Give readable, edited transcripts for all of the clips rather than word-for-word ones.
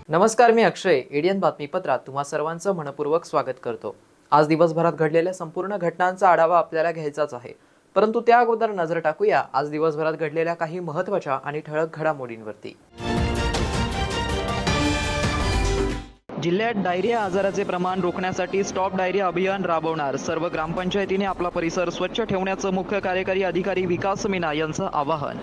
नमस्कार, मी अक्षय. एडियन बातमीपत्रात तुम्हा सर्वांचं मनपूर्वक स्वागत करतो. आज दिवसभरात घडलेल्या संपूर्ण घटनांचा आढावा आपल्याला घ्यायचाच आहे, परंतु त्या अगोदर नजर टाकूया आज दिवसभरात घडलेल्या काही महत्त्वाच्या आणि ठळक घडामोडींवरती. जिल्ह्यात डायरिया आजाराचे प्रमाण रोखण्यासाठी स्टॉप डायरिया अभियान राबवणार. सर्व ग्रामपंचायतीने आपला परिसर स्वच्छ ठेवण्याचं मुख्य कार्यकारी अधिकारी विकास मीना यांचं आवाहन.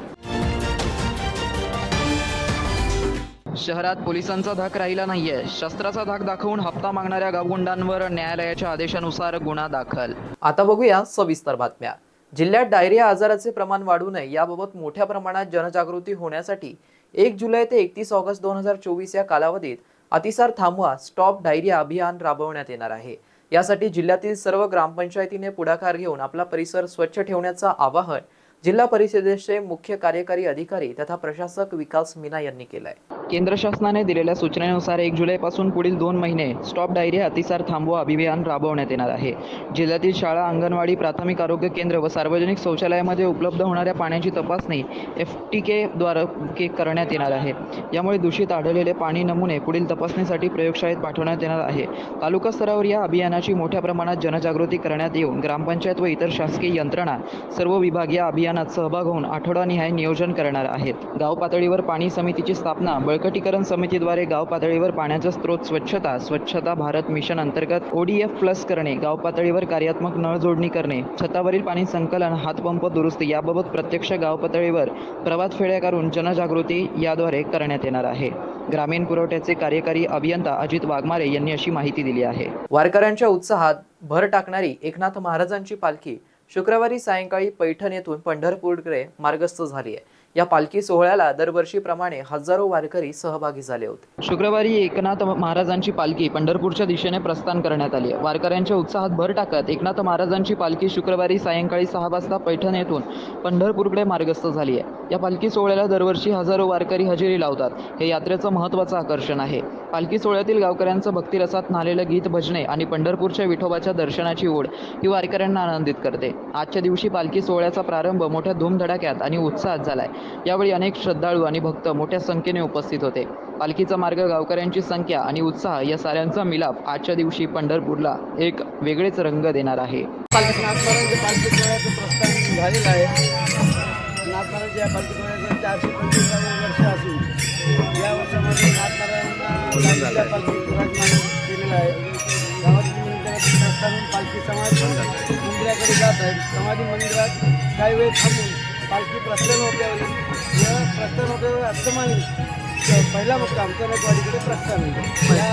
शहरात पोलिसांचा धाक राहिला नाहीये. शस्त्राचा धाक दाखवून हप्ता मागणाऱ्या गावगुंडांवर न्यायालयाच्या आदेशानुसार गुन्हा दाखल. आता बघूया सविस्तर बातम्या. जिल्ह्यात डायरिया आजाराचे प्रमाण वाढू नये याबाबत मोठ्या प्रमाणात जनजागृती होण्यासाठी 1 जुलै ते 31 ऑगस्ट 2024 या कालावधीत अतिसार थांबवा स्टॉप डायरिया अभियान राबवण्यात येणार आहे. यासाठी जिल्ह्यातील सर्व ग्रामपंचायतीने पुढाकार घेऊन आपला परिसर स्वच्छ ठेवण्याचं आवाहन जिल्हा परिषदेचे मुख्य कार्यकारी अधिकारी तथा प्रशासक विकास मीना यांनी केलंय. केंद्र शासनाने दिलेल्या सूचनेनुसार 1 जुलैपासून पुढील 2 महिने स्टॉप डायरिया अतिसार थांबवा अभियान राबवण्यात येणार आहे. जिल्ह्यातील शाळा, अंगणवाडी, प्राथमिक आरोग्य केंद्र व सार्वजनिक शौचालयामध्ये उपलब्ध होणाऱ्या पाण्याची तपासणी FTK द्वारे करण्यात येणार आहे. यामुळे दूषित आढळलेले पाणी नमुने पुढील तपासणीसाठी प्रयोगशाळेत पाठवण्यात येणार आहे. तालुका स्तरावर या अभियानाची मोठ्या प्रमाणात जनजागृती करण्यात येऊन ग्रामपंचायत व इतर शासकीय यंत्रणा सर्व विभाग या अभियानात सहभाग होऊन आठवडानिहाय नियोजन करणार आहेत. गाव पातळीवर पाणी समितीची स्थापना. बळकटीकरण समितीद्वारे गाव पातळीवर पाण्याचा स्त्रोत स्वच्छता भारत मिशन अंतर्गत ODF+ करणे. गाव पातळीवर कार्यात्मक नळ जोडणी करणे. छतावरील पाणी संकलन, हातपंप दुरुस्ती याबाबत प्रत्यक्ष गाव पातळीवर प्रभात फेऱ्या करून जनजागृती याद्वारे करण्यात येणार आहे. ग्रामीण पुरवठ्याचे कार्यकारी अभियंता अजित वाघमारे यांनी अशी माहिती दिली आहे. वारकऱ्यांच्या उत्साहात भर टाकणारी एकनाथ महाराजांची पालखी शुक्रवारी सायंकाळी पैठण येथून पंढरपूरकडे मार्गस्थ झाली आहे. या पालखी सोहळ्याला दरवर्षीप्रमाणे हजारो वारकरी सहभागी झाले होते. शुक्रवारी एकनाथ महाराजांची पालखी पंढरपूरच्या दिशेने प्रस्थान करण्यात आली. वारकऱ्यांच्या उत्साहात भर टाकत एकनाथ महाराजांची पालखी शुक्रवारी सायंकाळी 6 वाजता पैठण येथून पंढरपूरकडे मार्गस्थ झाली आहे. या पालखी सोहळ्याला दरवर्षी हजारो वारकरी हजेरी लावतात. हे यात्रेचं महत्त्वाचं आकर्षण आहे. पालखी सोहळ्यातील गावकऱ्यांचं भक्तिरसात नालेलं गीत, भजने आणि पंढरपूरच्या विठोबाच्या दर्शनाची ओढ ही वारकऱ्यांना आनंदित करते. आजच्या दिवशी पालखी सोहळ्याचा प्रारंभ मोठ्या धूमधडाक्यात आणि उत्साहात झालाय. यावेळी अनेक श्रद्धाळू आणि भक्त मोठ्या संख्येने उपस्थित होते. पालखीचा मार्ग, गावकऱ्यांची संख्या आणि उत्साह या साऱ्यांचा मिलाप आजच्या दिवशी पंढरपूरला एक वेगळेच रंग देणार आहे. पालखी सोहळ्याचं प्रस्थान झालेलं आहे. नाथनारायणच्या पालखी सोहळ्याचं 425 वर्ष असून या वर्षामध्ये नाथनारायणांना पालखी विराजमान केलेलं आहे. गावातील मंदिरात पालखी समाधी मंदिराकडे जात आहे. समाधी मंदिरात काही वेळ थांबून पालखी प्रस्थान होत्यावर या प्रस्थान होत्यावर अस्तमानी पहिला मुक्काम कनकवाडीकडे प्रस्थान होते. या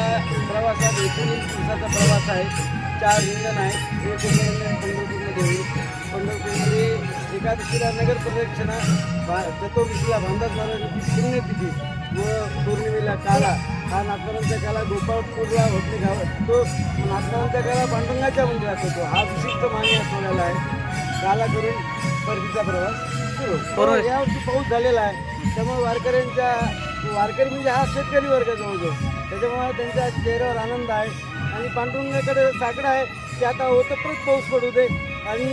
प्रवासात 19 दिवसाचा प्रवास आहे. 4 रिंगण आहे. एक पंढरपूरमध्ये होईल. पंढरपूरमध्ये एकादशीला नगर प्रदक्षिणा, चतुर्दशीला भामदास महाराजांची पुण्यतिथी व पौर्णिमेला काला हा नाथनारायणच्या काला गोपाळपूरला होते. तो नाथनारायणच्या काला पांडुरंगाच्या मंदिरात होतो. हा विशिष्ट मान या सोहळ्याला आहे. काला करून परतीचा प्रवास सुरू. यावर्षी पाऊस झालेला आहे. त्यामुळे वारकरी म्हणजे हा शेतकरी वर्ग जवळजवळ, त्याच्यामुळे त्यांच्या चेहऱ्यावर आनंद आहे. आणि पांडुरंगाकडे साकडं आहे की आता ओतप्रत पाऊस पडू दे आणि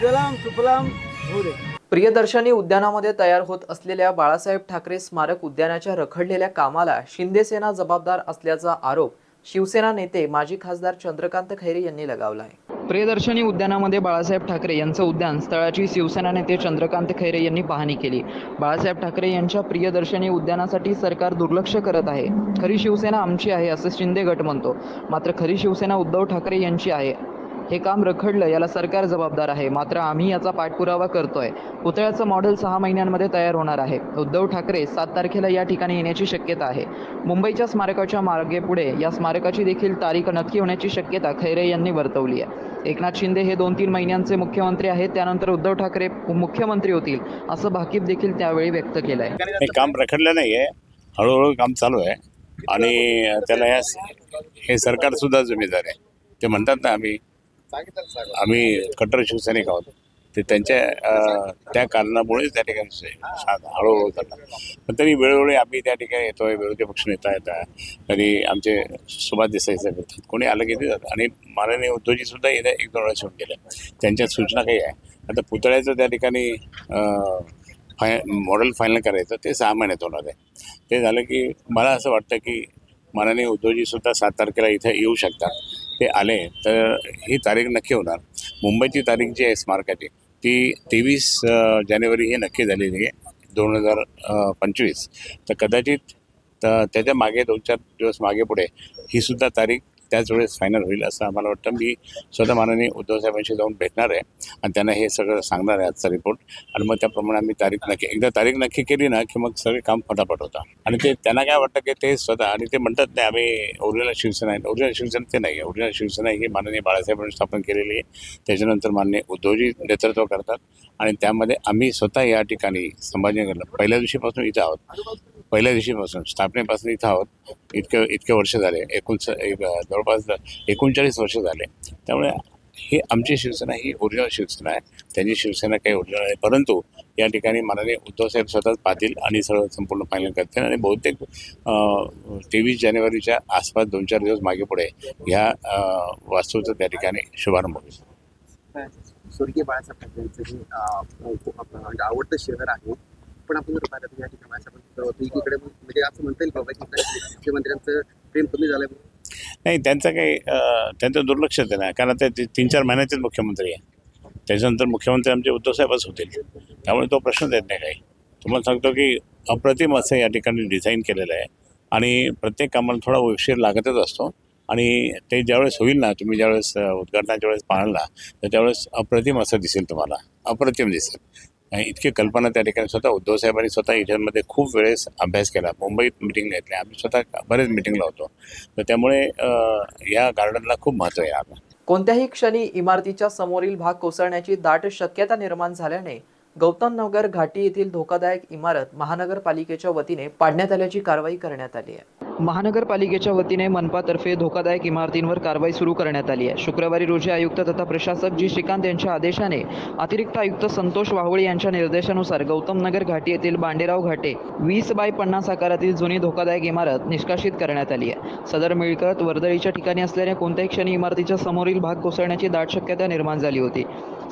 जलाम सुफलाम होऊ दे. प्रियदर्शनी उद्यानामध्ये तयार होत असलेल्या बाळासाहेब ठाकरे स्मारक उद्यानाच्या रखडलेल्या कामाला शिंदे सेना जबाबदार असल्याचा आरोप शिवसेना नेते माजी खासदार चंद्रकांत खैरे यांनी लगावला आहे. प्रियदर्शनी उद्यानामध्ये बाळासाहेब ठाकरे यांचं उद्यान स्थळाची शिवसेना नेते चंद्रकांत खैरे यांनी पाहणी केली. बाळासाहेब ठाकरे यांच्या प्रियदर्शनी उद्यानासाठी सरकार दुर्लक्ष करत आहे. खरी शिवसेना आमची आहे असं शिंदे गट म्हणतो, मात्र खरी शिवसेना उद्धव ठाकरे यांची आहे. हे काम रखडलं याला सरकार जबाबदार आहे, मात्र आम्ही याचा पाठपुरावा करतोय. पुतळ्याचं मॉडेल 6 महिन्यांमध्ये तयार होणार आहे. उद्धव ठाकरे 7 तारखेला या ठिकाणी येण्याची शक्यता आहे. मुंबईच्या स्मारकाच्या मार्गे पुढे या स्मारकाची देखील तारीख नक्की होण्याची शक्यता खैरे यांनी वर्तवली आहे. एकनाथ शिंदे हे 2-3 महिन्यांचे मुख्यमंत्री आहेत, त्यानंतर उद्धव ठाकरे मुख्यमंत्री होतील असं भाकीत देखील त्यावेळी व्यक्त केलं आहे. काम रखडलं नाही आहे, हळूहळू काम चालू आहे आणि त्याला हे सरकार सुद्धा जिम्मेदार आहे. ते म्हणतात ना, आम्ही आम्ही कट्टर शिवसैनिक आहोत ते त्यांच्या त्या कारणामुळेच त्या ठिकाणी हळूहळू करतात. पण तरी वेळोवेळी आम्ही त्या ठिकाणी येतोय, विरोधी पक्ष नेता येतात, कधी आमचे सुभाष देसाई साहेब येतात, कोणी आलं की ते जातात. आणि माननीय उद्धवजी सुद्धा येत्या 1-2 वेळा येऊन गेले. त्यांच्या सूचना काही आहे. आता पुतळ्याचं त्या ठिकाणी मॉडेल फायनल करायचं ते 6 महिन्यात होणार आहे. ते झालं की मला असं वाटतं की माननीय उद्धवजीसुद्धा 7 तारखेला इथे येऊ शकतात. ते आले तर ही तारीख नक्की होणार. मुंबईची तारीख जी आहे स्मारकाची ती 23 जानेवारी ही नक्की झालेली आहे 2025. तर कदाचित त्याच्या मागे 2-4 दिवस मागे पुढे ही सुद्धा तारीख त्याच वेळेस फायनल होईल असं आम्हाला वाटतं. मी स्वतः माननीय उद्धव साहेबांशी जाऊन भेटणार आहे आणि त्यांना हे सगळं सांगणार आहे आजचा रिपोर्ट. आणि मग त्याप्रमाणे आम्ही एकदा तारीख नक्की केली ना की मग सगळे काम फटाफट होतं. आणि ते त्यांना काय वाटतं की ते स्वतः आणि ते म्हणतात नाही आम्ही ओरिजिनल शिवसेना आहे. ओरिजिनल शिवसेना ते नाही आहे. ओरिजिनल शिवसेना ही माननीय बाळासाहेबांनी स्थापन केलेली आहे. त्याच्यानंतर माननीय उद्धवजी नेतृत्व करतात आणि त्यामध्ये आम्ही स्वतः या ठिकाणी संभाजीनगरला पहिल्या दिवशीपासून इथं आहोत. पहिल्या दिवशीपासून स्थापनेपासून इथं आहोत. इतके वर्ष झाले. जवळपास 39 वर्ष झाले. त्यामुळे ही आमची शिवसेना ही ओरिजिनल शिवसेना आहे. त्यांची शिवसेना काही ओरिजिनल आहे. परंतु या ठिकाणी माननीय उद्धव साहेब स्वतःच पाहतील आणि संपूर्ण फायनल करतील आणि बहुतेक 23 जानेवारीच्या आसपास 2-4 दिवस मागे पुढे ह्या वास्तूचा त्या ठिकाणी शुभारंभ होईल. स्वर्गीय बाळासाहेब ठाकरेंचं हे आवडतं शहर आहे. पण आपण जर पाहिलं तर या ठिकाणी बाळासाहेब एकीकडे म्हणजे असं म्हणता येईल बाबा की मुख्यमंत्र्यांचं प्रेम कमी झालं नाही, त्यांचं दुर्लक्षच आहे ना. कारण ते 3-4 महिन्याचेच मुख्यमंत्री आहे. त्याच्यानंतर मुख्यमंत्री आमचे उद्धव साहेबच होतील. त्यामुळे तो प्रश्नच येत नाही काही. तुम्हाला सांगतो की अप्रतिम असं या ठिकाणी डिझाईन केलेलं आहे आणि प्रत्येक कामाला थोडा उशीर लागतच असतो. आणि ते ज्यावेळेस होईल ना, तुम्ही ज्यावेळेस उद्घाटनाच्या वेळेस पाहाल ना तर त्यावेळेस अप्रतिम असं दिसेल तुम्हाला. अप्रतिम दिसेल. आणि इतकी कल्पना त्या ठिकाणी स्वतः उद्धव साहेबांनी स्वतः याच्यामध्ये खूप वेळेस अभ्यास केला. मुंबईत मिटिंग घेतल्या. आम्ही स्वतः बरेच मिटिंगला होतो. तर त्यामुळे या गार्डनला खूप महत्त्व आहे. आता कोणत्याही क्षणी इमारतीच्या समोरील भाग कोसळण्याची दाट शक्यता निर्माण झाल्याने गौतम नगर घाटी येथील धोकादायक इमारत महानगरपालिकेच्या वतीने पाडण्यात आल्याची कारवाई करण्यात आली आहे. महानगरपालिकेच्या वतीने मनपातर्फे धोकादायक इमारतींवर कारवाई सुरू करण्यात आली आहे. शुक्रवारी रोजी आयुक्त तथा प्रशासक जी श्रीकांत यांच्या आदेशाने अतिरिक्त आयुक्त संतोष वाहुळे यांच्या निर्देशानुसार गौतम नगर घाटी येथील बांडेराव घाटे 20x50 आकारातील जुनी धोकादायक इमारत निष्कासित करण्यात आली आहे. सदर मिळकत वर्दळीच्या ठिकाणी असल्याने कोणत्याही क्षणी इमारतीच्या समोरील भाग कोसळण्याची दाट शक्यता निर्माण झाली होती.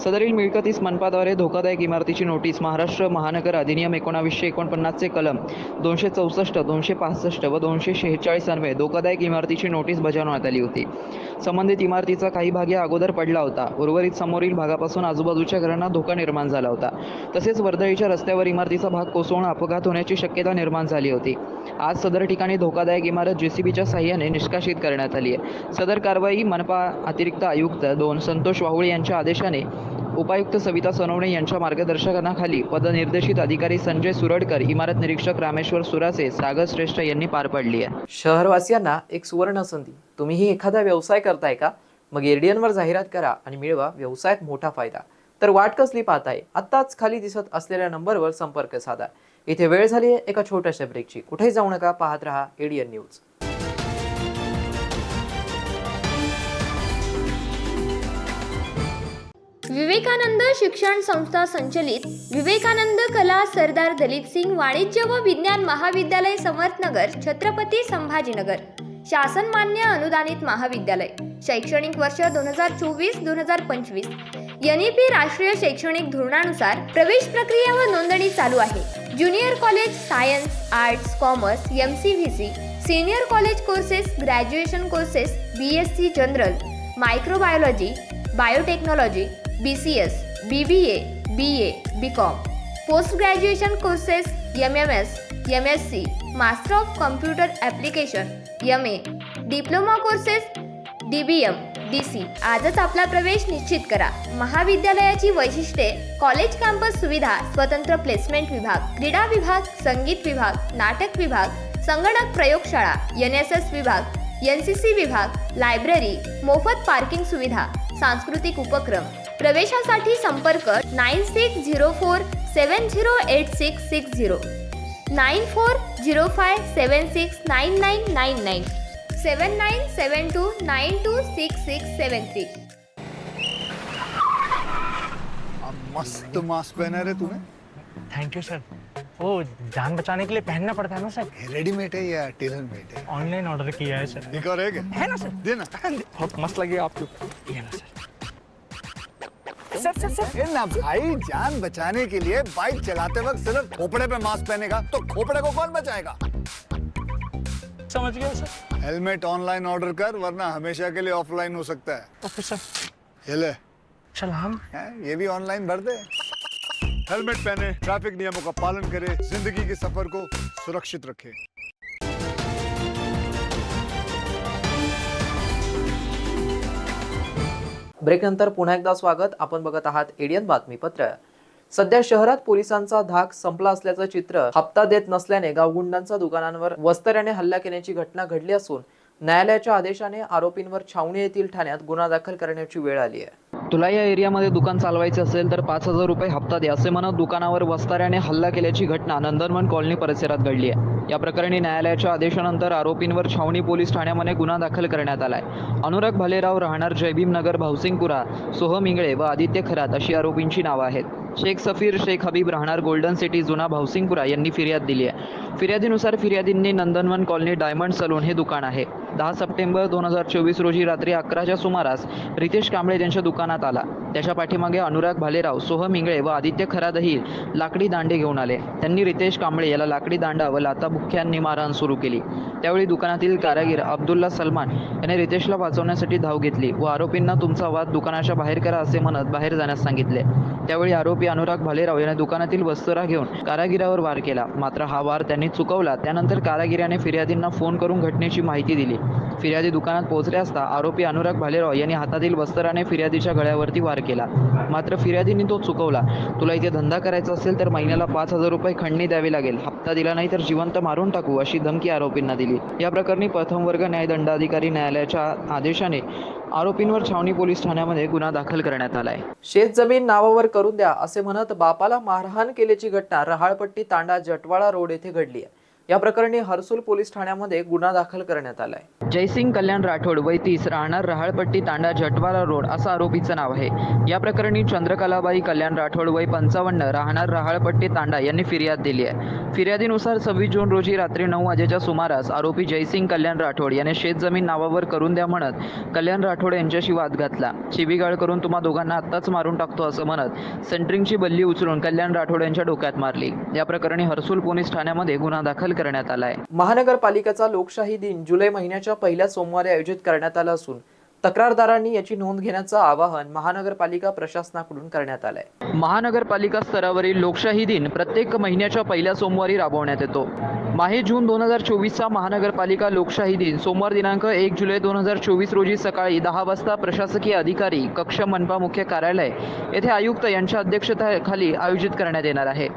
सदरील मिळकतीस मनपाद्वारे धोकादायक इमारतीची नोटीस महाराष्ट्र महानगर अधिनियम 1949 चे कलम 264, 265 व 246 अन्वये धोकादायक इमारतीची नोटीस बजावण्यात आली होती. संबंधित इमारतीचा काही भाग या अगोदर पडला होता. उर्वरित समोरील भागापासून आजूबाजूच्या घरांना धोका निर्माण झाला होता. तसेच वर्दळीच्या रस्त्यावर इमारतीचा भाग कोसळून अपघात होण्याची शक्यता निर्माण झाली होती. आज सदर ठिकाणी धोकादायक इमारत JCBच्या साहाय्याने निष्कासित करण्यात आली आहे. सदर कारवाई मनपा अतिरिक्त आयुक्त 2 संतोष वाहुळे यांच्या आदेशाने उपायुक्त सविता सोनवणे यांच्या मार्गदर्शनाखाली पदनिर्देशित अधिकारी संजय सुरडकर, इमारत निरीक्षक रामेश्वर सुरासे, सागर श्रेष्ठ यांनी पार पाडली आहे. शहरवासियांना एक सुवर्ण संधी. तुम्हीही एखादा व्यवसाय करताय का? मग एरडियनवर जाहिरात करा आणि मिळवा व्यवसायात मोठा फायदा. तर वाट कसली पाहताय? आत्ताच खाली दिसत असलेल्या नंबरवर संपर्क साधा. इथे वेळ झाली आहे एका छोट्याशा ब्रेकची. कुठेही जाऊ नका, पाहत रहा एडियन न्यूज. विवेकानंद शिक्षण संस्था संचलित विवेकानंद कला सरदार दलित सिंग वाणिज्य व विज्ञान महाविद्यालय समर्थनगर, छत्रपती संभाजीनगर, शासन मान्य अनुदानित महाविद्यालय. शैक्षणिक वर्ष 2024-2025 NEP राष्ट्रीय शैक्षणिक धोरणानुसार प्रवेश प्रक्रिया व नोंदणी चालू आहे. Junior college science, arts, commerce, MCVC, senior college courses, graduation courses, BSc general, microbiology, biotechnology, BCS, BBA, BA, BCom, post graduation courses, MMS, MSc, master of computer application, MA, diploma courses, DBM, DC. आजच आपला प्रवेश निश्चित करा. महाविद्यालयाची वैशिष्ट्ये: college campus सुविधा, स्वतंत्र placement विभाग, क्रीडा विभाग, संगीत विभाग, नाटक विभाग, संगणक प्रयोगशाळा, NSS विभाग, NCC विभाग, लायब्ररी, मोफत पार्किंग सुविधा, सांस्कृतिक उपक्रम. प्रवेशासाठी संपर्क 9604708660, 9405769999, 7972926673. मस्त मास्क पहना रे तूने। Thank you sir. वो जान बचाने के लिए पहनना पड़ता है ना सर। रेडीमेड है या टेलर मेड है? ऑनलाइन ऑर्डर किया है सर। एक और है क्या? है ना सर। देना। बहुत मस्त लगेगा आपको। ये ना सर। ये ना भाई, जान बचाने के लिए बाइक चलाते वक्त सिर्फ खोपड़े पे मास्क पहनेगा तो खोपड़े को कौन बचाएगा? समझ गया सर। हेलमेट ऑनलाइन ऑर्डर कर, वरना हमेशा के लिए ऑफलाइन हो सकता है। Okay sir. ये ले। चल हम ये भी ऑनलाइन भर दे। हेलमेट पहने, ट्रैफिक नियमों का पालन करे, जिंदगी के सफर को सुरक्षित रखे। ब्रेकनंतर पुन्हा एकदा स्वागत. आपण बघत आहात एडियन बातमीपत्र. सध्या शहरात पोलिसांचा धाक संपला असल्याचं चित्र हप्ता देत नसल्याने गावगुंडांचा दुकानांवर वस्त्याने हल्ला केल्याची घटना घडली असून न्यायालयाच्या आदेशाने आरोपींवर छावणी येथील ठाण्यात गुन्हा दाखल करण्याची वेळ आली आहे. तुला या एरियामध्ये दुकान चालवायचे असेल तर 5,000 रुपये हप्ता दे असे म्हणत दुकानावर वस्ताऱ्याने हल्ला केल्याची घटना नंदनवन कॉलनी परिसरात घडली आहे. या प्रकरणी न्यायालयाच्या आदेशानंतर आरोपींवर छावणी पोलीस ठाण्यामध्ये गुन्हा दाखल करण्यात आलाय. अनुराग भालेराव राहणार जयभीम नगर भावसिंगपुरा, सोहम इंगळे व आदित्य खरात अशी आरोपींची नावं आहेत. शेख सफीर शेख हबीब राहणार गोल्डन सिटी जुना भावसिंगपुरा यांनी फिर्याद दिली आहे. फिर्यादीनुसार फिर्यादींनी नंदनवन कॉलनी डायमंड सलून हे दुकान आहे. 10 सप्टेंबर 2024 रोजी रात्री 11च्या सुमारास रितेश कांबळे त्यांच्या दुकानात आला. त्याच्या पाठीमागे अनुराग भालेराव, सोहम इंगळे व आदित्य खरादही लाकडी दांडे घेऊन आले. त्यांनी रितेश कांबळे याला लाकडी दांडा व लाथाबुक्क्यांनी मारहाण सुरू केली. त्यावेळी दुकानातील कारागीर अब्दुल्ला सलमान याने रितेशला वाचवण्यासाठी धाव घेतली व आरोपींना तुमचा वाद दुकानाच्या बाहेर करा असे म्हणत बाहेर जाण्यास सांगितले. त्यावेळी आरोपी अनुराग भालेराव याने दुकानातील वस्त्रा घेऊन कारागिरावर वार केला. मात्र हा वार त्यांनी चुकवला. त्यानंतर कारागिराने फिर्यादींना फोन करून घटनेची माहिती दिली. फिर्यादी दुकानात पोहोचले असता आरोपी अनुराग भालेराव यांनी हातातील वस्त्राने फिर्यादीच्या गळ्यावरती वार केला. मात्र फिर्यादींनी तो चुकवला. तुला इथे धंदा करायचा असेल तर महिन्याला 5,000 रुपये खंडणी द्यावी लागेल, हप्ता दिला नाही तर जिवंत मारून टाकू अशी धमकी आरोपींना दिली. या प्रकरणी प्रथम वर्ग न्यायदंडाधिकारी न्यायालयाच्या आदेशाने आरोपींवर छावणी पोलीस ठाण्यामध्ये गुन्हा दाखल करण्यात आलाय. शेत जमीन नावावर करून द्या असे म्हणत बापाला मारहाण केल्याची घटना रहाळपट्टी तांडा जटवाळा रोड येथे घडली आहे. या प्रकरणी हर्सुल पोलीस ठाण्यामध्ये गुन्हा दाखल करण्यात आलाय. जयसिंग कल्याण राठोड वय 30 राहणार रहाळपट्टी तांडा जटवाळा रोड असं आरोपीचं नाव आहे. या प्रकरणी चंद्रकलाबाई कल्याण राठोड वय 55 राहणार रहाळपट्टी तांडा यांनी फिर्याद दिली आहे. फिर्यादीनुसार 26 जून रोजी रात्री 9 वाजेच्या सुमारास आरोपी जयसिंग कल्याण राठोड याने शेतजमीन नावावर करून द्या म्हणत कल्याण राठोड यांच्याशी वाद घातला. शिवीगाळ करून तुम्हा दोघांना आत्ताच मारून टाकतो असं म्हणत सेंटरिंगची बल्ली उचलून कल्याण राठोड यांच्या डोक्यात मारली. या प्रकरणी हर्सुल पोलीस ठाण्यामध्ये गुन्हा दाखल करण्यात आलाय. महानगरपालिकेचा लोकशाही दिन जुलै महिन्याच्या पहिल्या सोमवारी आयोजित करण्यात आला असून तक्रारदारांनी याची नोंद घेण्याचं आवाहन महानगरपालिका प्रशासनाकडून करण्यात आलंय. महानगरपालिका स्तरावरील लोकशाही दिन प्रत्येक महिन्याच्या पहिल्या सोमवारी राबवण्यात येतो. माहे जून 2024चा महानगरपालिका लोकशाही दिन सोमवार दिनांक 1 जुलै 2024 रोजी सकाळी 10 वाजता प्रशासकीय अधिकारी कक्ष मनपा मुख्य कार्यालय येथे आयुक्त यांच्या अध्यक्षतेखाली आयोजित करण्यात येणार आहे.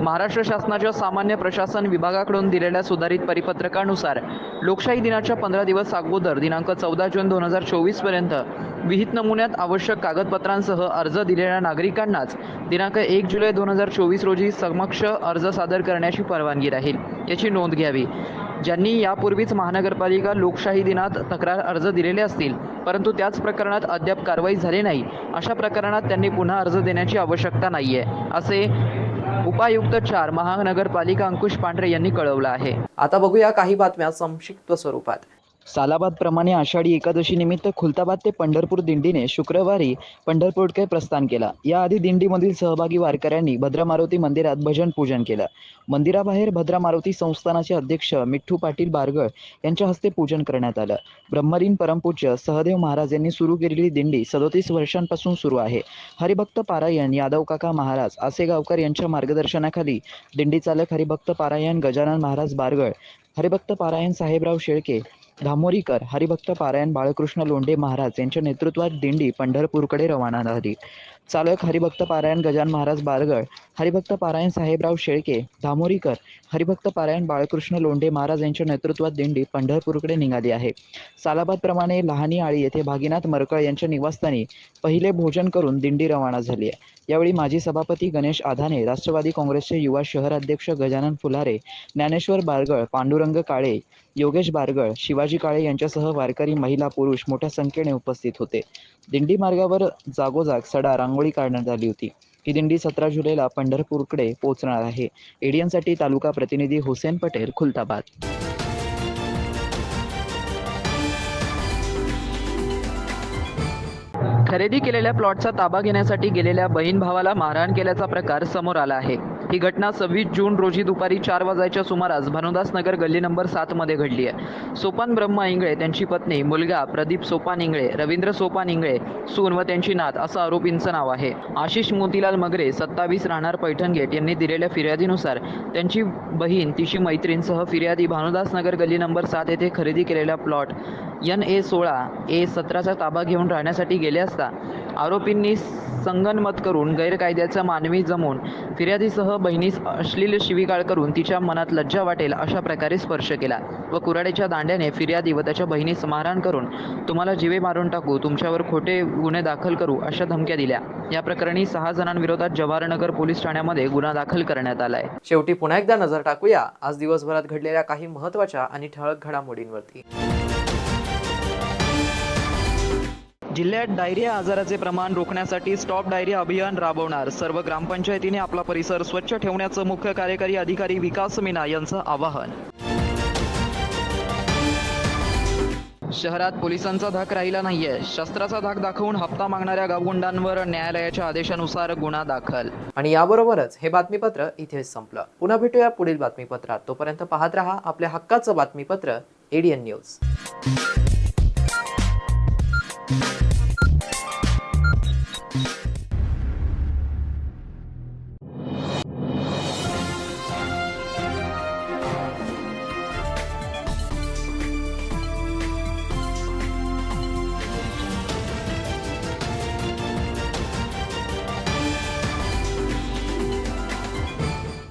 महाराष्ट्र शासनाच्या सामान्य प्रशासन विभागाकडून दिलेल्या सुधारित परिपत्रकानुसार लोकशाही दिनाच्या 15 दिवस अगोदर दिनांक 14 जून 2024 पर्यंत विहित नमुन्यात आवश्यक कागदपत्रांसह अर्ज दिलेल्या नागरिकांनाच दिनांक 1 जुलै 2024 रोजी समक्ष अर्ज सादर करण्याची परवानगी राहील. याची नोंद घ्यावी. ज्यांनी यापूर्वीच महानगरपालिका लोकशाही दिनात तक्रार अर्ज दिलेले असतील परंतु त्याच प्रकरणात अद्याप कारवाई झाली नाही अशा प्रकरणात त्यांनी पुन्हा अर्ज देण्याची आवश्यकता नाहीये असे उपायुक्त 4 महानगरपालिका अंकुश पांढरे यांनी कळवलं आहे. आता बघूया काही बातम्या संक्षिप्त स्वरूपात. सालाबाद प्रमाणे आषाढी एकादशी निमित्त खुलताबाद ते पंढरपूर दिंडीने शुक्रवारी पंढरपूरकडे प्रस्थान केला. याआधी दिंडीमधील सहभागी वारकऱ्यांनी भद्रा मारुती मंदिरात भजन पूजन केलं. मंदिराबाहेर भद्रा मारुती संस्थानाचे अध्यक्ष मिठ्ठू पाटील बारगळ यांच्या हस्ते पूजन करण्यात आलं. ब्रह्मलीन परमपूज्य सहदेव महाराज यांनी सुरू केलेली दिंडी 37 वर्षांपासून सुरू आहे. हरिभक्त पारायण यादव काका महाराज आसेगावकर यांच्या मार्गदर्शनाखाली दिंडी चालक हरिभक्त पारायण गजानन महाराज बारगळ, हरिभक्त पारायण साहेबराव शेळके धामोरीकर, हरिभक्त पारायण बाळकृष्ण लोंढे महाराज यांच्या नेतृत्वात दिंडी पंढरपूरकडे रवाना झाली. चालक हरिभक्त पारायण गजानन महाराज बारगळ, हरिभक्त पारायण साहेबराव शेळके धामोरीकर, हरिभक्त पारायण बाळकृष्ण लोंढे महाराज यांच्या नेतृत्वात दिंडी पंढरपूरकडे निघाली आहे. सालाबाद प्रमाणे लहानी आळी येथे भागीनाथ मरकळ यांच्या निवासस्थानी पहिले भोजन करून दिंडी रवाना झाली आहे. यावेळी माजी सभापती गणेश आधाने, राष्ट्रवादी काँग्रेसचे युवा शहर अध्यक्ष गजानन फुलारे, ज्ञानेश्वर बारगळ, पांडुरंग काळे, योगेश बारगळ, शिवाजी काळे यांच्यासह वारकरी, महिला, पुरुष मोठ्या संख्येने उपस्थित होते. दिंडी मार्गावर जागोजाग सडा रांगोळी काढण्यात आली होती. ही दिंडी 17 जुलैला पंढरपूरकडे पोहोचणार आहे. एडियनसाठी तालुका प्रतिनिधी हुसेन पटेल, खुलताबाद. खरेदी केलेल्या प्लॉटचा ताबा घेण्यासाठी गेलेल्या बहीण भावाला मारहाण केल्याचा प्रकार समोर आला आहे. ही घटना 26 जून रोजी दुपारी 4 वाजायच्या सुमारास भानुदास नगर गल्ली नंबर 7 मध्ये घडली आहे. सोपान ब्रह्मा इंगळे, त्यांची पत्नी, मुलगा प्रदीप सोपान इंगळे, रवींद्र सोपान इंगळे, सून व त्यांची नात असं आरोपींचं नाव आहे. आशिष मोतीलाल मगरे 27 राहणार पैठण गेट यांनी दिलेल्या फिर्यादीनुसार त्यांची बहीण, तिची मैत्रीणसह फिर्यादी भानुदास नगर गल्ली नंबर 7 येथे खरेदी केलेला प्लॉट NA16A17चा ताबा घेऊन राहण्यासाठी गेले असता आरोपींनी संगनमत करून गैरकायद्याचा मानवी जमवून फिर्यादीसह बहिणीस अश्लील शिवीगाळ करून तिच्या मनात लज्जा वाटेल अशा प्रकारे स्पर्श केला व कुऱ्हाडीच्या दांड्याने फिर्यादी व त्याच्या बहिणीस मारहाण करून तुम्हाला जीवे मारून टाकू, तुमच्यावर खोटे गुन्हे दाखल करू अशा धमक्या दिल्या. या प्रकरणी 6 जणांविरोधात जवाहरनगर पोलीस ठाण्यामध्ये गुन्हा दाखल करण्यात आला आहे. शेवटी पुन्हा एकदा नजर टाकूया आज दिवसभरात घडलेल्या काही महत्त्वाच्या आणि ठळक घडामोडींवरती. जिल्ह्यात डायरिया आजाराचे प्रमाण रोखण्यासाठी स्टॉप डायरिया अभियान राबवणार. सर्व ग्रामपंचायतीने आपला परिसर स्वच्छ ठेवण्याचं मुख्य कार्यकारी अधिकारी विकास मीना यांचं आवाहन. शहरात पोलिसांचा धाक राहिला नाहीये. शस्त्राचा धाक दाखवून हप्ता मागणाऱ्या गावगुंडांवर न्यायालयाच्या आदेशानुसार गुन्हा दाखल. आणि याबरोबरच हे बातमीपत्र इथेच संपलं. पुन्हा भेटूया पुढील बातमीपत्रात. तोपर्यंत पाहत रहा आपल्या हक्काचं बातमीपत्र एडीएन न्यूज.